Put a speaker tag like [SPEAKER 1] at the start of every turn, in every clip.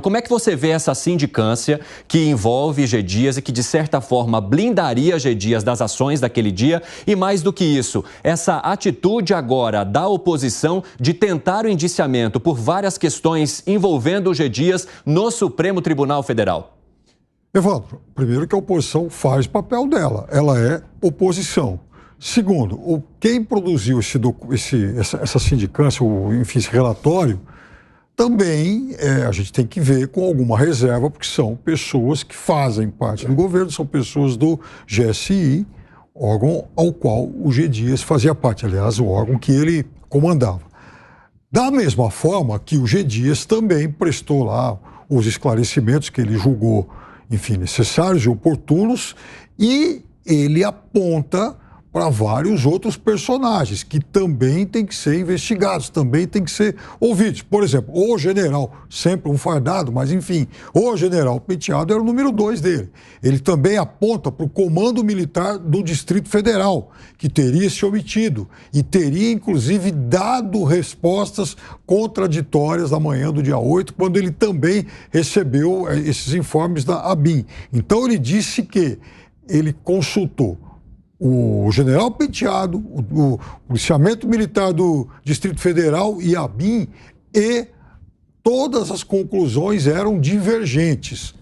[SPEAKER 1] Como é que você vê essa sindicância que envolve G. Dias e que, de certa forma, blindaria G. Dias das ações daquele dia? E mais do que isso, essa atitude agora da oposição de tentar o indiciamento por várias questões envolvendo o G. Dias no Supremo Tribunal Federal?
[SPEAKER 2] Evandro, primeiro que a oposição faz o papel dela, ela é oposição. Segundo, quem produziu essa sindicância, esse relatório, também a gente tem que ver com alguma reserva, porque são pessoas que fazem parte do governo, são pessoas do GSI, órgão ao qual o G. Dias fazia parte, aliás, o órgão que ele comandava. Da mesma forma que o G. Dias também prestou lá os esclarecimentos que ele julgou, enfim, necessários e oportunos, e ele aponta para vários outros personagens que também têm que ser investigados, também têm que ser ouvidos. Por exemplo, o general, sempre um fardado, mas enfim, o general Penteado era o número 2 dele. Ele também aponta para o comando militar do Distrito Federal, que teria se omitido e teria, inclusive, dado respostas contraditórias na manhã do dia 8, quando ele também recebeu esses informes da ABIN. Então, ele disse que ele consultou o general Penteado, o policiamento militar do Distrito Federal e a ABIN, e todas as conclusões eram divergentes.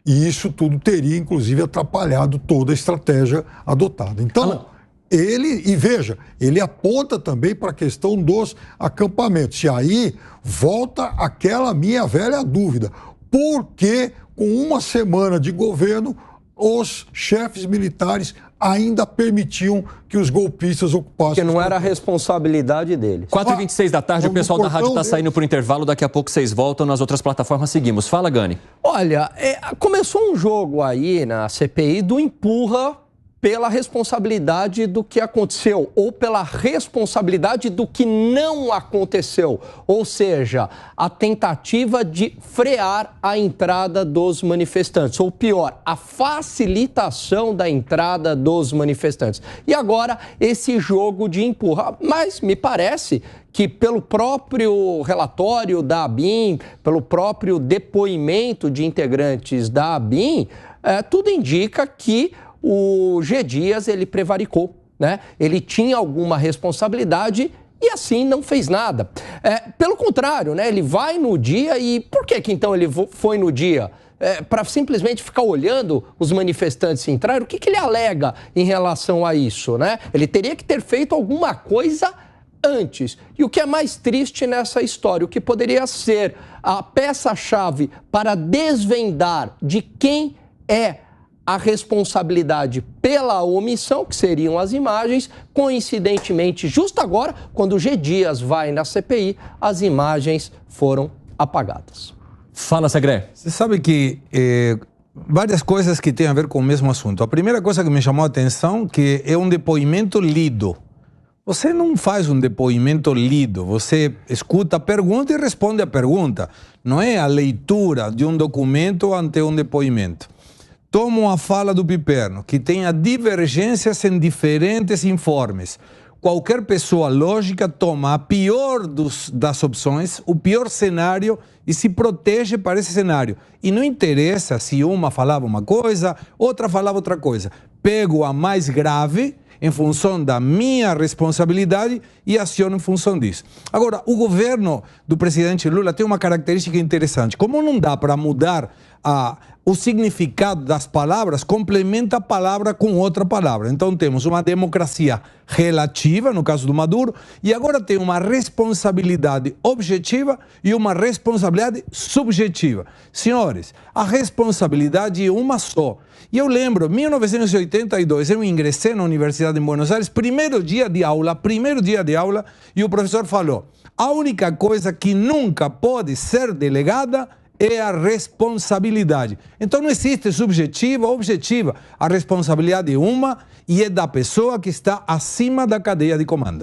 [SPEAKER 2] E isso tudo teria, inclusive, atrapalhado toda a estratégia adotada. Então, ele aponta também para a questão dos acampamentos. E aí volta aquela minha velha dúvida. Por que, com uma semana de governo, os chefes militares ainda permitiam que os golpistas ocupassem...
[SPEAKER 3] Porque não era a responsabilidade deles.
[SPEAKER 1] 4h26 da tarde, o pessoal da rádio está saindo por intervalo, daqui a pouco vocês voltam, nas outras plataformas seguimos. Fala, Gani.
[SPEAKER 3] Olha, começou um jogo aí na CPI do empurra pela responsabilidade do que aconteceu ou pela responsabilidade do que não aconteceu. Ou seja, a tentativa de frear a entrada dos manifestantes. Ou pior, a facilitação da entrada dos manifestantes. E agora, esse jogo de empurra. Mas me parece que pelo próprio relatório da ABIN, pelo próprio depoimento de integrantes da ABIN, tudo indica que o G. Dias, ele prevaricou, né? Ele tinha alguma responsabilidade e assim não fez nada. Pelo contrário, né? Ele vai no dia e... Por que então ele foi no dia? Para simplesmente ficar olhando os manifestantes entrarem? O que ele alega em relação a isso, né? Ele teria que ter feito alguma coisa antes. E o que é mais triste nessa história, o que poderia ser a peça-chave para desvendar de quem é a responsabilidade pela omissão, que seriam as imagens, coincidentemente, justo agora, quando o G. Dias vai na CPI, as imagens foram apagadas.
[SPEAKER 1] Fala, Segré.
[SPEAKER 4] Você sabe que várias coisas que têm a ver com o mesmo assunto. A primeira coisa que me chamou a atenção que é um depoimento lido. Você não faz um depoimento lido, você escuta a pergunta e responde a pergunta. Não é a leitura de um documento ante um depoimento. Tomo a fala do Piperno, que tenha divergências em diferentes informes. Qualquer pessoa lógica toma a pior das opções, o pior cenário, e se protege para esse cenário. E não interessa se uma falava uma coisa, outra falava outra coisa. Pego a mais grave em função da minha responsabilidade e aciono em função disso. Agora, o governo do presidente Lula tem uma característica interessante. Como não dá para mudar o significado das palavras, complementa a palavra com outra palavra. Então temos uma democracia relativa, no caso do Maduro, e agora tem uma responsabilidade objetiva e uma responsabilidade subjetiva. Senhores, a responsabilidade é uma só. E eu lembro, em 1982, eu ingressei na Universidade de Buenos Aires, primeiro dia de aula, e o professor falou: a única coisa que nunca pode ser delegada é a responsabilidade. Então não existe subjetiva ou objetiva. A responsabilidade é uma e é da pessoa que está acima da cadeia de comando.